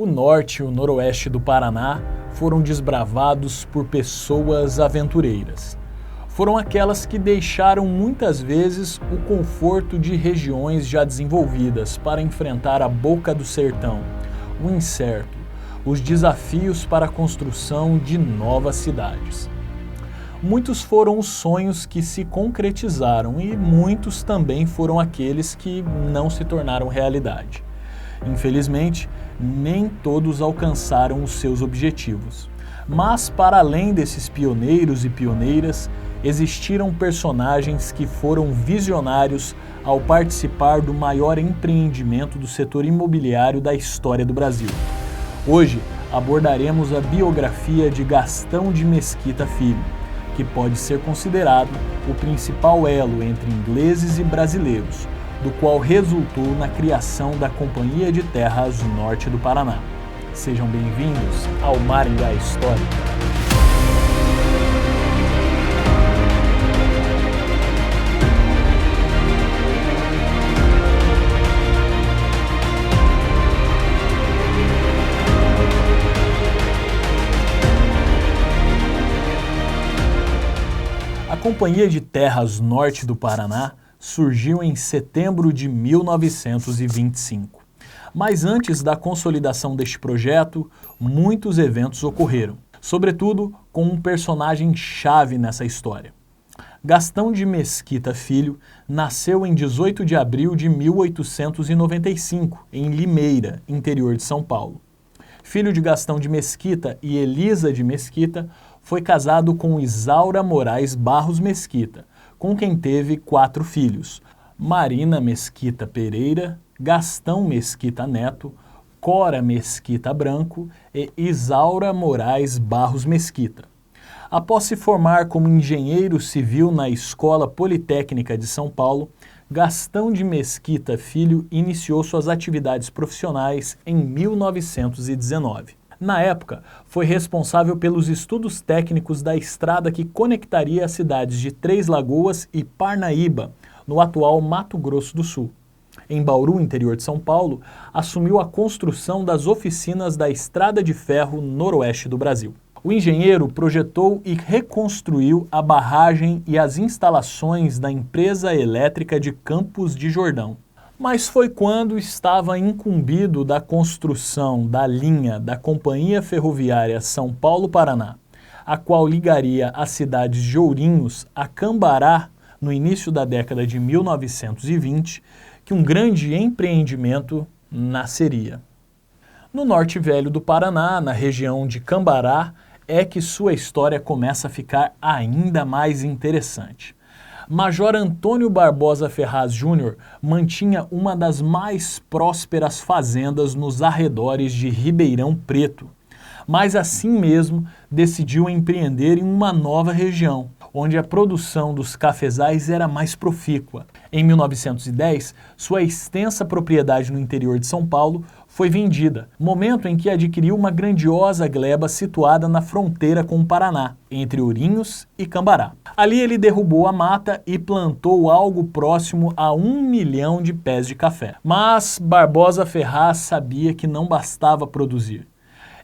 O norte e o noroeste do Paraná foram desbravados por pessoas aventureiras. Foram aquelas que deixaram muitas vezes o conforto de regiões já desenvolvidas para enfrentar a boca do sertão, o incerto, os desafios para a construção de novas cidades. Muitos foram os sonhos que se concretizaram e muitos também foram aqueles que não se tornaram realidade. Infelizmente, nem todos alcançaram os seus objetivos. Mas, para além desses pioneiros e pioneiras, existiram personagens que foram visionários ao participar do maior empreendimento do setor imobiliário da história do Brasil. Hoje, abordaremos a biografia de Gastão de Mesquita Filho, que pode ser considerado o principal elo entre ingleses e brasileiros, do qual resultou na criação da Companhia de Terras Norte do Paraná. Sejam bem-vindos ao Maringá Histórica. A Companhia de Terras Norte do Paraná surgiu em setembro de 1925. Mas antes da consolidação deste projeto, muitos eventos ocorreram, sobretudo com um personagem-chave nessa história. Gastão de Mesquita Filho nasceu em 18 de abril de 1895, em Limeira, interior de São Paulo. Filho de Gastão de Mesquita e Elisa de Mesquita, foi casado com Isaura Moraes Barros Mesquita, com quem teve 4 filhos: Marina Mesquita Pereira, Gastão Mesquita Neto, Cora Mesquita Branco e Isaura Moraes Barros Mesquita. Após se formar como engenheiro civil na Escola Politécnica de São Paulo, Gastão de Mesquita Filho iniciou suas atividades profissionais em 1919. Na época, foi responsável pelos estudos técnicos da estrada que conectaria as cidades de Três Lagoas e Parnaíba, no atual Mato Grosso do Sul. Em Bauru, interior de São Paulo, assumiu a construção das oficinas da Estrada de Ferro Noroeste do Brasil. O engenheiro projetou e reconstruiu a barragem e as instalações da Empresa Elétrica de Campos de Jordão. Mas foi quando estava incumbido da construção da linha da Companhia Ferroviária São Paulo-Paraná, a qual ligaria as cidades de Ourinhos a Cambará no início da década de 1920, que um grande empreendimento nasceria. No Norte Velho do Paraná, na região de Cambará, é que sua história começa a ficar ainda mais interessante. Major Antônio Barbosa Ferraz Júnior mantinha uma das mais prósperas fazendas nos arredores de Ribeirão Preto, mas assim mesmo decidiu empreender em uma nova região, onde a produção dos cafezais era mais profícua. Em 1910, sua extensa propriedade no interior de São Paulo foi vendida, momento em que adquiriu uma grandiosa gleba situada na fronteira com o Paraná, entre Ourinhos e Cambará. Ali ele derrubou a mata e plantou algo próximo a 1 milhão de pés de café. Mas Barbosa Ferraz sabia que não bastava produzir.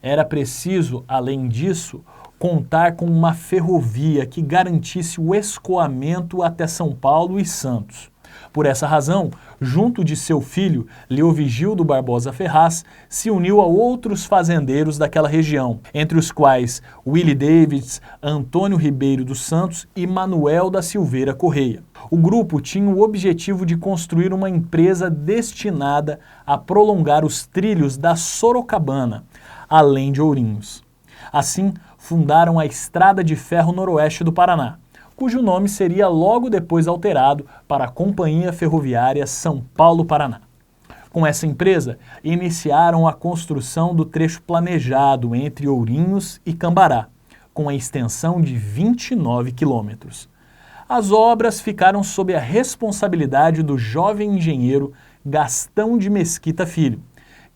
Era preciso, além disso, contar com uma ferrovia que garantisse o escoamento até São Paulo e Santos. Por essa razão, junto de seu filho, Leovigildo Barbosa Ferraz, se uniu a outros fazendeiros daquela região, entre os quais Willie Davids, Antônio Ribeiro dos Santos e Manuel da Silveira Correia. O grupo tinha o objetivo de construir uma empresa destinada a prolongar os trilhos da Sorocabana, além de Ourinhos. Assim, fundaram a Estrada de Ferro Noroeste do Paraná, cujo nome seria logo depois alterado para a Companhia Ferroviária São Paulo-Paraná. Com essa empresa, iniciaram a construção do trecho planejado entre Ourinhos e Cambará, com a extensão de 29 quilômetros. As obras ficaram sob a responsabilidade do jovem engenheiro Gastão de Mesquita Filho,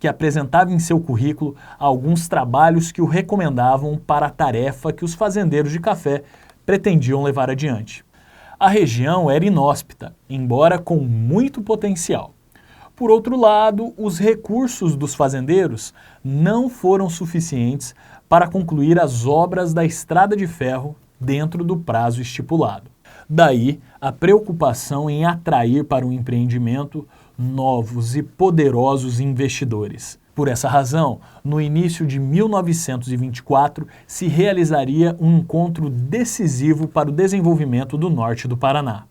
que apresentava em seu currículo alguns trabalhos que o recomendavam para a tarefa que os fazendeiros de café pretendiam levar adiante. A região era inóspita, embora com muito potencial. Por outro lado, os recursos dos fazendeiros não foram suficientes para concluir as obras da estrada de ferro dentro do prazo estipulado. Daí a preocupação em atrair para o empreendimento novos e poderosos investidores. Por essa razão, no início de 1924, se realizaria um encontro decisivo para o desenvolvimento do norte do Paraná.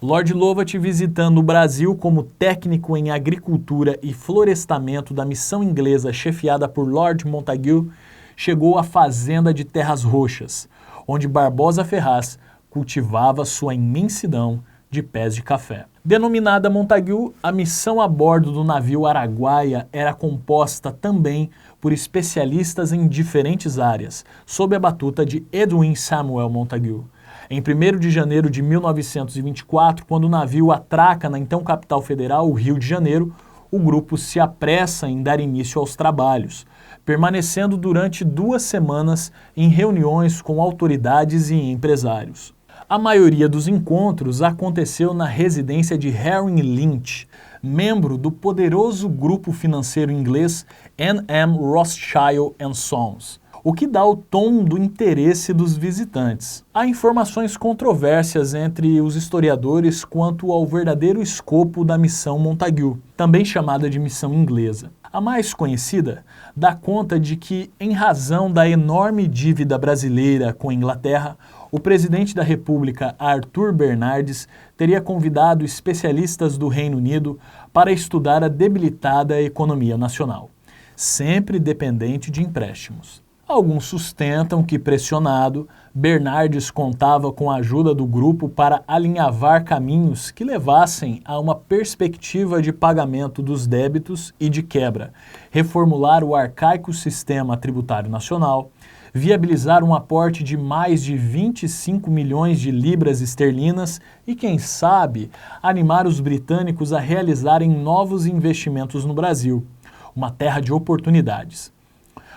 Lord Lovat, visitando o Brasil como técnico em agricultura e florestamento da missão inglesa chefiada por Lord Montagu, chegou à fazenda de Terras Roxas, onde Barbosa Ferraz cultivava sua imensidão de pés de café. Denominada Montagu, a missão a bordo do navio Araguaia era composta também por especialistas em diferentes áreas, sob a batuta de Edwin Samuel Montagu. Em 1º de janeiro de 1924, quando o navio atraca na então capital federal, o Rio de Janeiro, o grupo se apressa em dar início aos trabalhos, permanecendo durante 2 semanas em reuniões com autoridades e empresários. A maioria dos encontros aconteceu na residência de Harry Lynch, membro do poderoso grupo financeiro inglês N.M. Rothschild & Sons, o que dá o tom do interesse dos visitantes. Há informações controversas entre os historiadores quanto ao verdadeiro escopo da missão Montagu, também chamada de missão inglesa. A mais conhecida dá conta de que, em razão da enorme dívida brasileira com a Inglaterra, o presidente da República, Arthur Bernardes, teria convidado especialistas do Reino Unido para estudar a debilitada economia nacional, sempre dependente de empréstimos. Alguns sustentam que, pressionado, Bernardes contava com a ajuda do grupo para alinhavar caminhos que levassem a uma perspectiva de pagamento dos débitos e de quebra, reformular o arcaico sistema tributário nacional, viabilizar um aporte de mais de 25 milhões de libras esterlinas e, quem sabe, animar os britânicos a realizarem novos investimentos no Brasil, uma terra de oportunidades.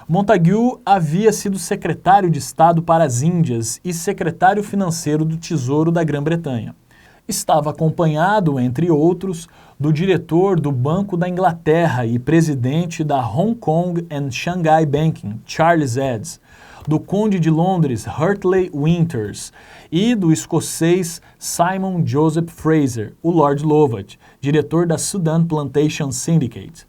Montagu havia sido secretário de Estado para as Índias e secretário financeiro do Tesouro da Grã-Bretanha. Estava acompanhado, entre outros, do diretor do Banco da Inglaterra e presidente da Hong Kong and Shanghai Banking, Charles Eads, do conde de Londres, Hartley Winters, e do escocês Simon Joseph Fraser, o Lord Lovat, diretor da Sudan Plantation Syndicate.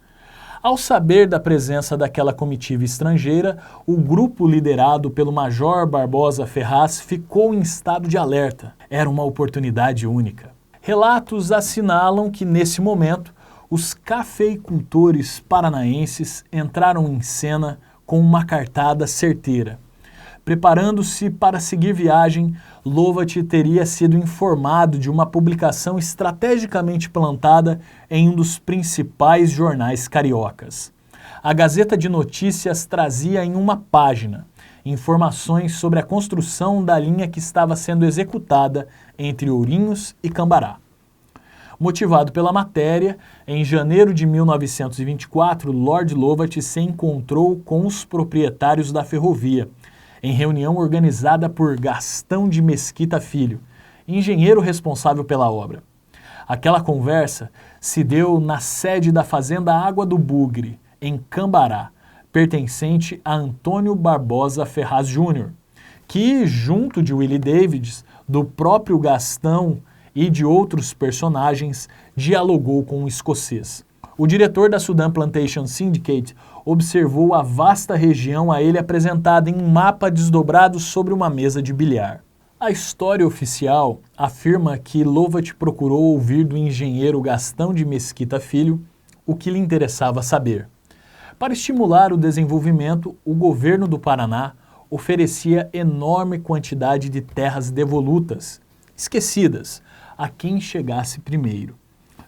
Ao saber da presença daquela comitiva estrangeira, o grupo liderado pelo Major Barbosa Ferraz ficou em estado de alerta. Era uma oportunidade única. Relatos assinalam que, nesse momento, os cafeicultores paranaenses entraram em cena com uma cartada certeira. Preparando-se para seguir viagem, Lovat teria sido informado de uma publicação estrategicamente plantada em um dos principais jornais cariocas. A Gazeta de Notícias trazia em uma página informações sobre a construção da linha que estava sendo executada entre Ourinhos e Cambará. Motivado pela matéria, em janeiro de 1924, Lord Lovat se encontrou com os proprietários da ferrovia, em reunião organizada por Gastão de Mesquita Filho, engenheiro responsável pela obra. Aquela conversa se deu na sede da Fazenda Água do Bugre, em Cambará, pertencente a Antônio Barbosa Ferraz Jr., que, junto de Willie Davids, do próprio Gastão e de outros personagens, dialogou com o escocês. O diretor da Sudan Plantation Syndicate observou a vasta região a ele apresentada em um mapa desdobrado sobre uma mesa de bilhar. A história oficial afirma que Lovat procurou ouvir do engenheiro Gastão de Mesquita Filho o que lhe interessava saber. Para estimular o desenvolvimento, o governo do Paraná oferecia enorme quantidade de terras devolutas, esquecidas, a quem chegasse primeiro.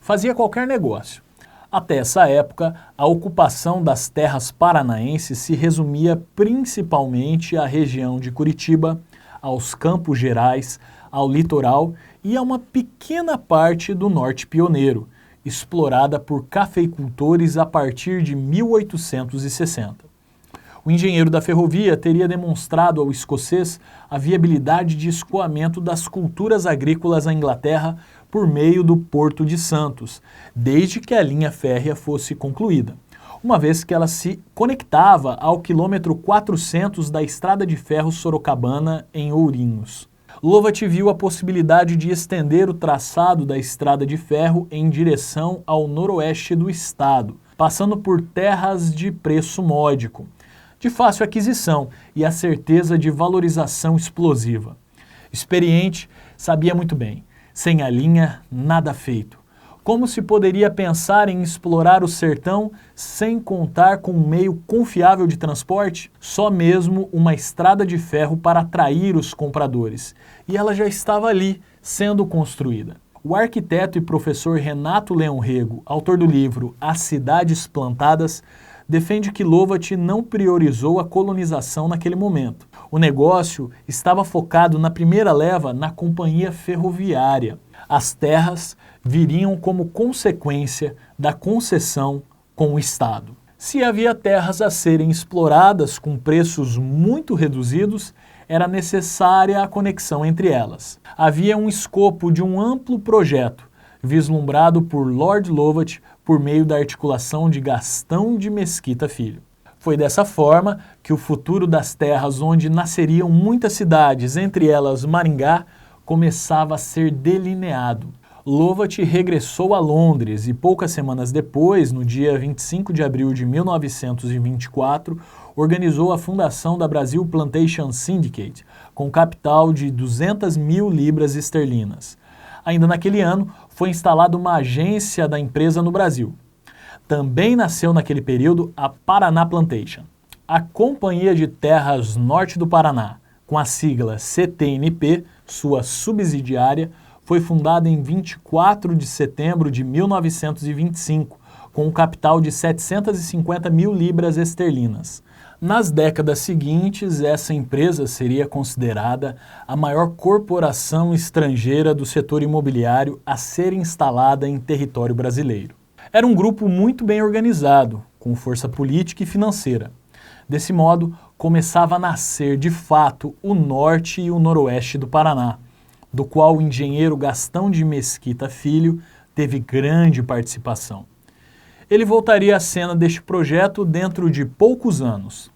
Fazia qualquer negócio. Até essa época, a ocupação das terras paranaenses se resumia principalmente à região de Curitiba, aos Campos Gerais, ao litoral e a uma pequena parte do Norte Pioneiro, explorada por cafeicultores a partir de 1860. O engenheiro da ferrovia teria demonstrado ao escocês a viabilidade de escoamento das culturas agrícolas à Inglaterra por meio do Porto de Santos, desde que a linha férrea fosse concluída, uma vez que ela se conectava ao quilômetro 400 da estrada de ferro Sorocabana em Ourinhos. Lovat viu a possibilidade de estender o traçado da estrada de ferro em direção ao noroeste do estado, passando por terras de preço módico, de fácil aquisição e a certeza de valorização explosiva. Experiente, sabia muito bem, sem a linha, nada feito. Como se poderia pensar em explorar o sertão sem contar com um meio confiável de transporte? Só mesmo uma estrada de ferro para atrair os compradores. E ela já estava ali, sendo construída. O arquiteto e professor Renato Leão Rego, autor do livro As Cidades Plantadas, defende que Lovat não priorizou a colonização naquele momento. O negócio estava focado na primeira leva na companhia ferroviária. As terras viriam como consequência da concessão com o Estado. Se havia terras a serem exploradas com preços muito reduzidos, era necessária a conexão entre elas. Havia um escopo de um amplo projeto, vislumbrado por Lord Lovat por meio da articulação de Gastão de Mesquita Filho. Foi dessa forma que o futuro das terras onde nasceriam muitas cidades, entre elas Maringá, começava a ser delineado. Lovat regressou a Londres e poucas semanas depois, no dia 25 de abril de 1924, organizou a fundação da Brazil Plantation Syndicate, com capital de 200 mil libras esterlinas. Ainda naquele ano, foi instalada uma agência da empresa no Brasil. Também nasceu naquele período a Paraná Plantation. A Companhia de Terras Norte do Paraná, com a sigla CTNP, sua subsidiária, foi fundada em 24 de setembro de 1925, com um capital de 750 mil libras esterlinas. Nas décadas seguintes, essa empresa seria considerada a maior corporação estrangeira do setor imobiliário a ser instalada em território brasileiro. Era um grupo muito bem organizado, com força política e financeira. Desse modo, começava a nascer de fato o norte e o noroeste do Paraná, do qual o engenheiro Gastão de Mesquita Filho teve grande participação. Ele voltaria à cena deste projeto dentro de poucos anos.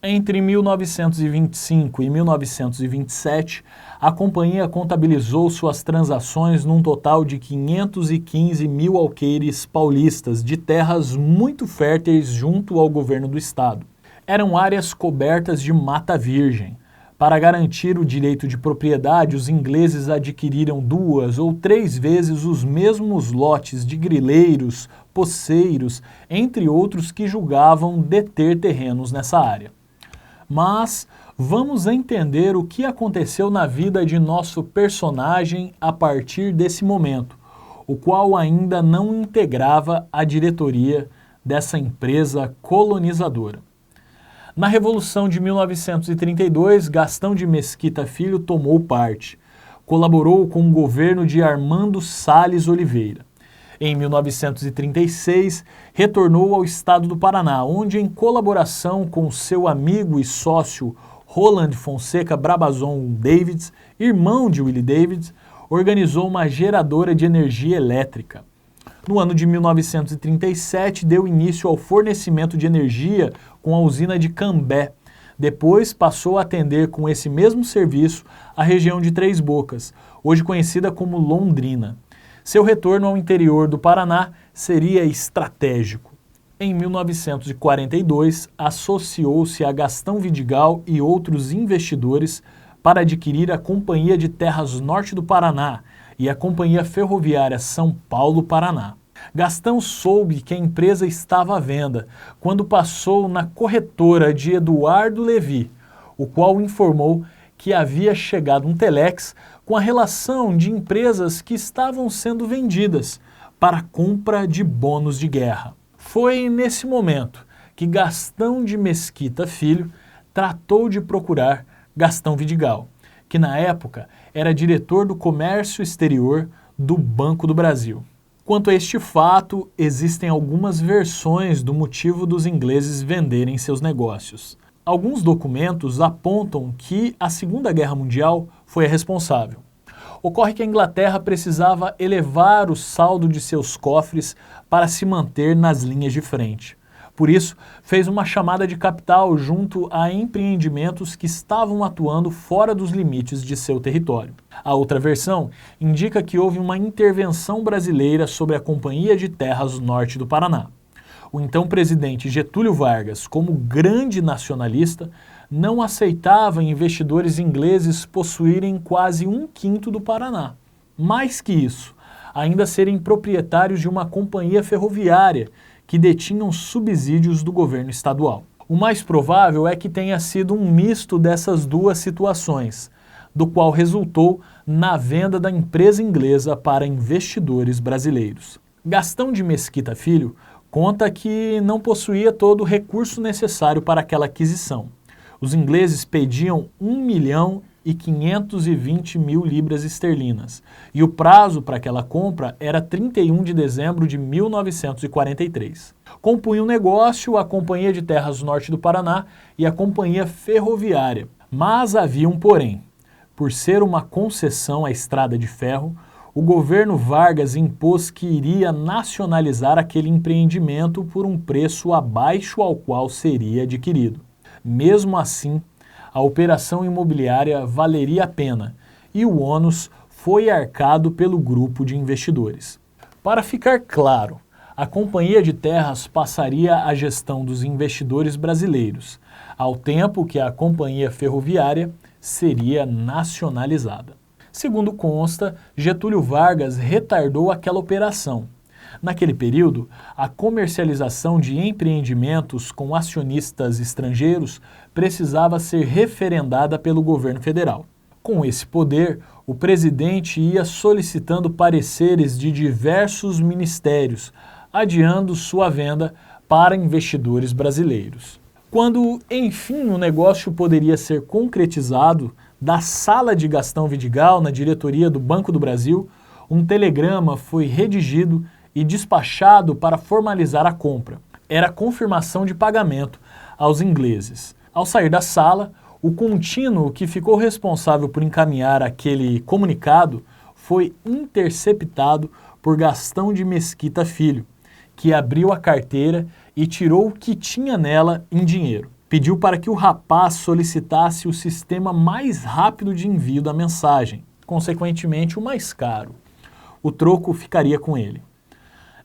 Entre 1925 e 1927, a companhia contabilizou suas transações num total de 515 mil alqueires paulistas de terras muito férteis junto ao governo do estado. Eram áreas cobertas de mata virgem. Para garantir o direito de propriedade, os ingleses adquiriram 2 ou 3 vezes os mesmos lotes de grileiros, poceiros, entre outros que julgavam deter terrenos nessa área. Mas vamos entender o que aconteceu na vida de nosso personagem a partir desse momento, o qual ainda não integrava a diretoria dessa empresa colonizadora. Na Revolução de 1932, Gastão de Mesquita Filho tomou parte. Colaborou com o governo de Armando Salles Oliveira. Em 1936, retornou ao estado do Paraná, onde, em colaboração com seu amigo e sócio Roland Fonseca Brabazon Davids, irmão de Willie Davids, organizou uma geradora de energia elétrica. No ano de 1937, deu início ao fornecimento de energia com a usina de Cambé. Depois passou a atender com esse mesmo serviço a região de Três Bocas, hoje conhecida como Londrina. Seu retorno ao interior do Paraná seria estratégico. Em 1942, associou-se a Gastão Vidigal e outros investidores para adquirir a Companhia de Terras Norte do Paraná e a Companhia Ferroviária São Paulo-Paraná. Gastão soube que a empresa estava à venda quando passou na corretora de Eduardo Levi, o qual informou que havia chegado um telex com a relação de empresas que estavam sendo vendidas para a compra de bônus de guerra. Foi nesse momento que Gastão de Mesquita Filho tratou de procurar Gastão Vidigal, que na época era diretor do Comércio Exterior do Banco do Brasil. Quanto a este fato, existem algumas versões do motivo dos ingleses venderem seus negócios. Alguns documentos apontam que a Segunda Guerra Mundial foi a responsável. Ocorre que a Inglaterra precisava elevar o saldo de seus cofres para se manter nas linhas de frente. Por isso, fez uma chamada de capital junto a empreendimentos que estavam atuando fora dos limites de seu território. A outra versão indica que houve uma intervenção brasileira sobre a Companhia de Terras Norte do Paraná. O então presidente Getúlio Vargas, como grande nacionalista, não aceitava investidores ingleses possuírem quase 1/5 do Paraná. Mais que isso, ainda serem proprietários de uma companhia ferroviária que detinham subsídios do governo estadual. O mais provável é que tenha sido um misto dessas duas situações, do qual resultou na venda da empresa inglesa para investidores brasileiros. Gastão de Mesquita Filho conta que não possuía todo o recurso necessário para aquela aquisição. Os ingleses pediam 1.520.000 libras esterlinas e o prazo para aquela compra era 31 de dezembro de 1943. Compunha o negócio a Companhia de Terras Norte do Paraná e a Companhia Ferroviária. Mas havia um porém. Por ser uma concessão à estrada de ferro, o governo Vargas impôs que iria nacionalizar aquele empreendimento por um preço abaixo ao qual seria adquirido. Mesmo assim, a operação imobiliária valeria a pena e o ônus foi arcado pelo grupo de investidores. Para ficar claro, a Companhia de Terras passaria à gestão dos investidores brasileiros, ao tempo que a Companhia Ferroviária seria nacionalizada. Segundo consta, Getúlio Vargas retardou aquela operação. Naquele período, a comercialização de empreendimentos com acionistas estrangeiros precisava ser referendada pelo governo federal. Com esse poder, o presidente ia solicitando pareceres de diversos ministérios, adiando sua venda para investidores brasileiros. Quando, enfim, o negócio poderia ser concretizado, da sala de Gastão Vidigal, na diretoria do Banco do Brasil, um telegrama foi redigido e despachado para formalizar a compra. Era a confirmação de pagamento aos ingleses. Ao sair da sala, o contínuo que ficou responsável por encaminhar aquele comunicado foi interceptado por Gastão de Mesquita Filho, que abriu a carteira e tirou o que tinha nela em dinheiro. Pediu para que o rapaz solicitasse o sistema mais rápido de envio da mensagem, consequentemente o mais caro. O troco ficaria com ele.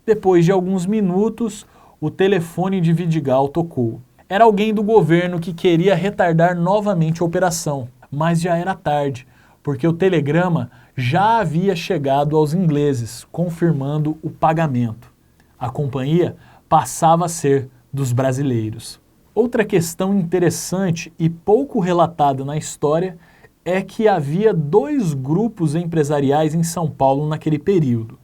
Depois de alguns minutos, o telefone de Vidigal tocou. Era alguém do governo que queria retardar novamente a operação, mas já era tarde, porque o telegrama já havia chegado aos ingleses, confirmando o pagamento. A companhia passava a ser dos brasileiros. Outra questão interessante e pouco relatada na história é que havia dois grupos empresariais em São Paulo naquele período.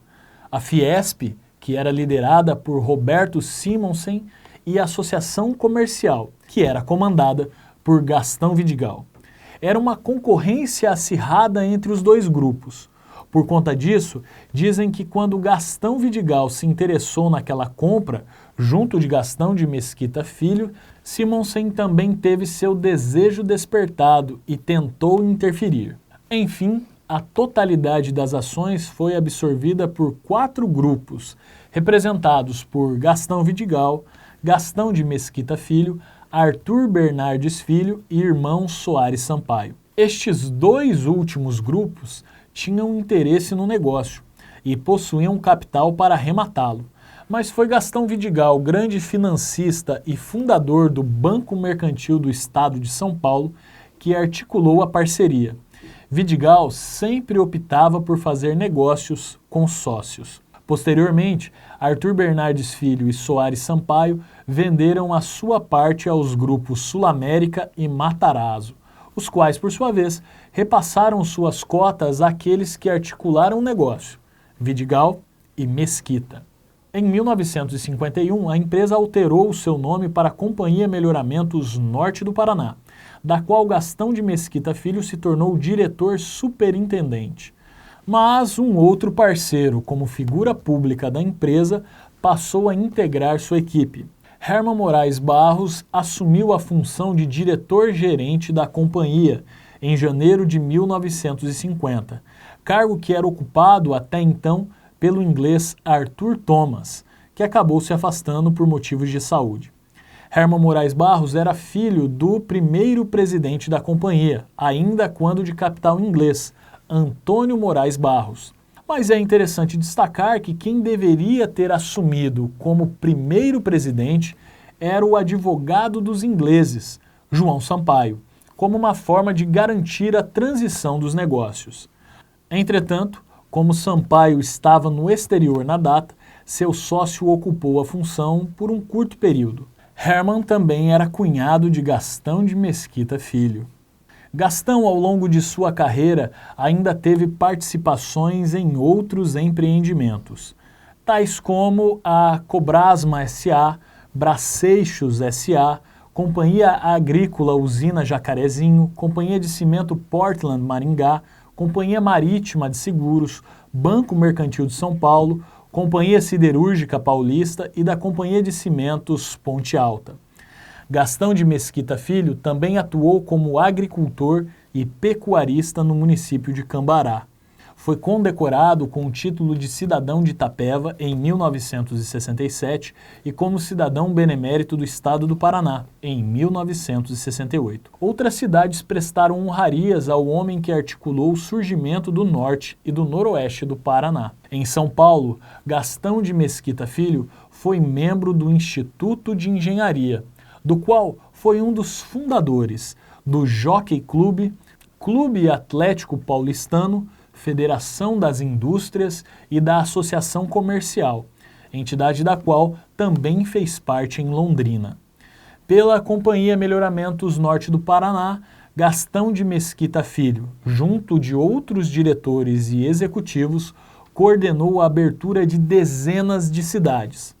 A Fiesp, que era liderada por Roberto Simonsen, e a Associação Comercial, que era comandada por Gastão Vidigal. Era uma concorrência acirrada entre os dois grupos. Por conta disso, dizem que quando Gastão Vidigal se interessou naquela compra, junto de Gastão de Mesquita Filho, Simonsen também teve seu desejo despertado e tentou interferir. Enfim, a totalidade das ações foi absorvida por 4 grupos, representados por Gastão Vidigal, Gastão de Mesquita Filho, Arthur Bernardes Filho e irmão Soares Sampaio. Estes dois últimos grupos tinham interesse no negócio e possuíam capital para arrematá-lo, mas foi Gastão Vidigal, grande financista e fundador do Banco Mercantil do Estado de São Paulo, que articulou a parceria. Vidigal sempre optava por fazer negócios com sócios. Posteriormente, Arthur Bernardes Filho e Soares Sampaio venderam a sua parte aos grupos Sul América e Matarazzo, os quais, por sua vez, repassaram suas cotas àqueles que articularam o negócio, Vidigal e Mesquita. Em 1951, a empresa alterou o seu nome para Companhia Melhoramentos Norte do Paraná, da qual Gastão de Mesquita Filho se tornou diretor superintendente. Mas um outro parceiro, como figura pública da empresa, passou a integrar sua equipe. Herman Moraes Barros assumiu a função de diretor-gerente da companhia em janeiro de 1950, cargo que era ocupado até então pelo inglês Arthur Thomas, que acabou se afastando por motivos de saúde. Herman Moraes Barros era filho do primeiro presidente da companhia, ainda quando de capital inglês, Antônio Moraes Barros. Mas é interessante destacar que quem deveria ter assumido como primeiro presidente era o advogado dos ingleses, João Sampaio, como uma forma de garantir a transição dos negócios. Entretanto, como Sampaio estava no exterior na data, seu sócio ocupou a função por um curto período. Herman também era cunhado de Gastão de Mesquita Filho. Gastão, ao longo de sua carreira, ainda teve participações em outros empreendimentos, tais como a Cobrasma S.A., Braceixos S.A., Companhia Agrícola Usina Jacarezinho, Companhia de Cimento Portland Maringá, Companhia Marítima de Seguros, Banco Mercantil de São Paulo, Companhia Siderúrgica Paulista e da Companhia de Cimentos Ponte Alta. Gastão de Mesquita Filho também atuou como agricultor e pecuarista no município de Cambará. Foi condecorado com o título de cidadão de Itapeva em 1967 e como cidadão benemérito do estado do Paraná em 1968. Outras cidades prestaram honrarias ao homem que articulou o surgimento do norte e do noroeste do Paraná. Em São Paulo, Gastão de Mesquita Filho foi membro do Instituto de Engenharia, do qual foi um dos fundadores do Jockey Clube, Clube Atlético Paulistano, Federação das Indústrias e da Associação Comercial, entidade da qual também fez parte em Londrina. Pela Companhia Melhoramentos Norte do Paraná, Gastão de Mesquita Filho, junto de outros diretores e executivos, coordenou a abertura de dezenas de cidades.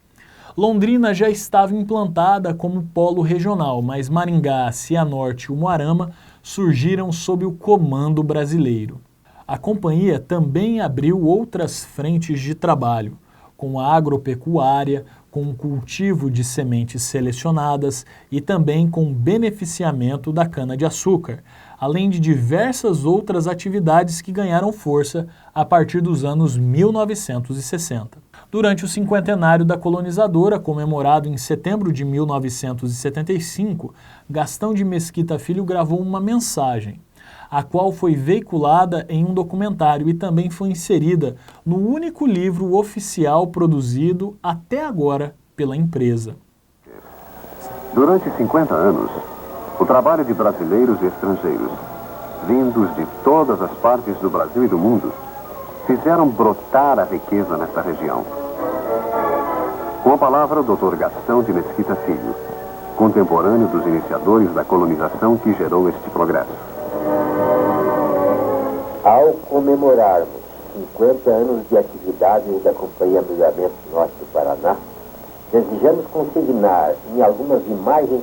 Londrina já estava implantada como polo regional, mas Maringá, Cianorte e Umuarama surgiram sob o comando brasileiro. A companhia também abriu outras frentes de trabalho, com a agropecuária, com o cultivo de sementes selecionadas e também com o beneficiamento da cana-de-açúcar, além de diversas outras atividades que ganharam força a partir dos anos 1960. Durante o cinquentenário da colonizadora, comemorado em setembro de 1975, Gastão de Mesquita Filho gravou uma mensagem, a qual foi veiculada em um documentário e também foi inserida no único livro oficial produzido até agora pela empresa. Durante 50 anos, o trabalho de brasileiros e estrangeiros, vindos de todas as partes do Brasil e do mundo, fizeram brotar a riqueza nesta região. Com a palavra, o Dr. Gastão de Mesquita Filho, contemporâneo dos iniciadores da colonização que gerou este progresso. Ao comemorarmos 50 anos de atividades da Companhia Melhoramentos Norte do Paraná, desejamos consignar em algumas imagens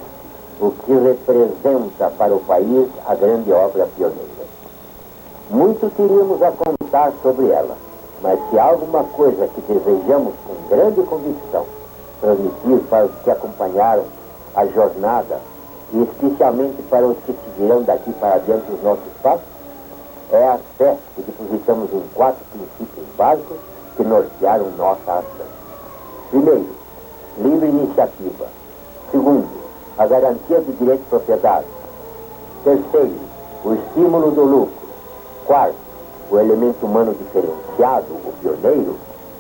o que representa para o país a grande obra pioneira. Muito teríamos a contar sobre ela, mas se há alguma coisa que desejamos com grande convicção transmitir para os que acompanharam a jornada, e especialmente para os que seguirão daqui para diante os nossos passos, é a fé que depositamos em 4 princípios básicos que nortearam nossa ação. Primeiro, livre iniciativa. Segundo, a garantia do direito de propriedade. Terceiro, o estímulo do lucro. Quarto, o elemento humano diferenciado, o pioneiro,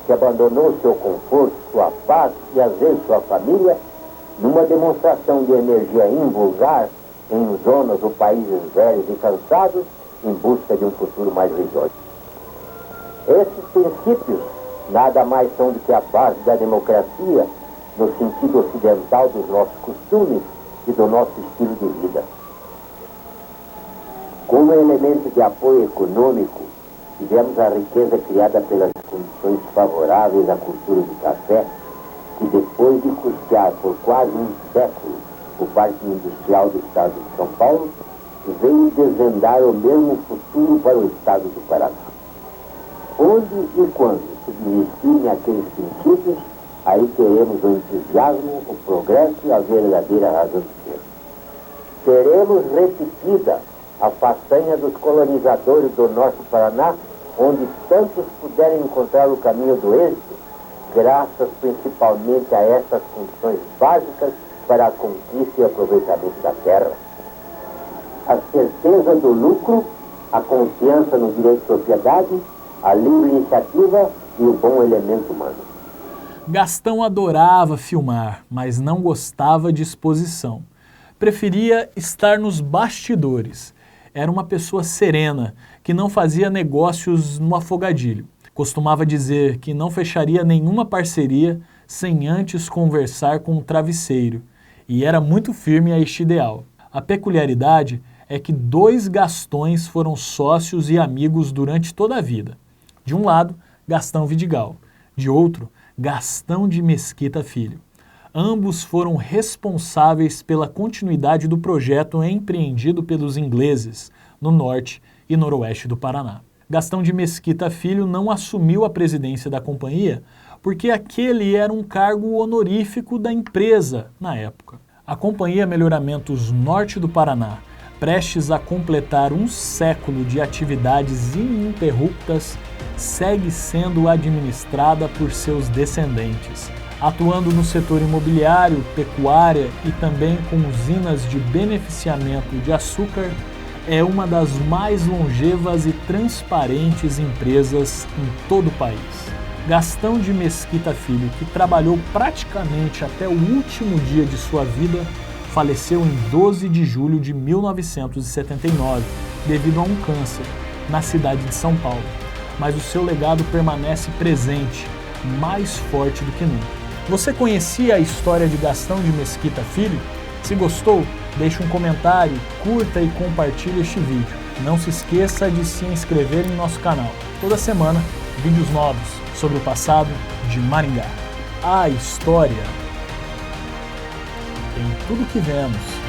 que abandonou seu conforto, sua paz e às vezes sua família, numa demonstração de energia invulgar em zonas ou países velhos e cansados, em busca de um futuro mais risonho. Esses princípios nada mais são do que a base da democracia no sentido ocidental dos nossos costumes e do nosso estilo de vida. Como elemento de apoio econômico, tivemos a riqueza criada pelas condições favoráveis à cultura do café, que depois de custear por quase um século o Parque Industrial do Estado de São Paulo, veio desvendar o mesmo futuro para o Estado do Paraná. Onde e quando subsistirem aqueles princípios, aí teremos o entusiasmo, o progresso e a verdadeira razão de ser. Teremos repetida a façanha dos colonizadores do norte do Paraná, onde tantos puderem encontrar o caminho do êxito, graças principalmente a essas condições básicas para a conquista e aproveitamento da terra. A certeza do lucro, a confiança no direito de propriedade, a livre iniciativa e o bom elemento humano. Gastão adorava filmar, mas não gostava de exposição. Preferia estar nos bastidores. Era uma pessoa serena, que não fazia negócios no afogadilho. Costumava dizer que não fecharia nenhuma parceria sem antes conversar com o travesseiro, e era muito firme a este ideal. A peculiaridade é que 2 Gastões foram sócios e amigos durante toda a vida. De um lado, Gastão Vidigal, de outro, Gastão de Mesquita Filho. Ambos foram responsáveis pela continuidade do projeto empreendido pelos ingleses no norte e noroeste do Paraná. Gastão de Mesquita Filho não assumiu a presidência da companhia porque aquele era um cargo honorífico da empresa na época. A Companhia Melhoramentos Norte do Paraná, prestes a completar um século de atividades ininterruptas, segue sendo administrada por seus descendentes, atuando no setor imobiliário, pecuária e também com usinas de beneficiamento de açúcar. É uma das mais longevas e transparentes empresas em todo o país. Gastão de Mesquita Filho, que trabalhou praticamente até o último dia de sua vida, faleceu em 12 de julho de 1979, devido a um câncer, na cidade de São Paulo. Mas o seu legado permanece presente, mais forte do que nunca. Você conhecia a história de Gastão de Mesquita Filho? Se gostou, deixe um comentário, curta e compartilhe este vídeo. Não se esqueça de se inscrever em nosso canal. Toda semana, vídeos novos sobre o passado de Maringá. A história em tudo que vemos.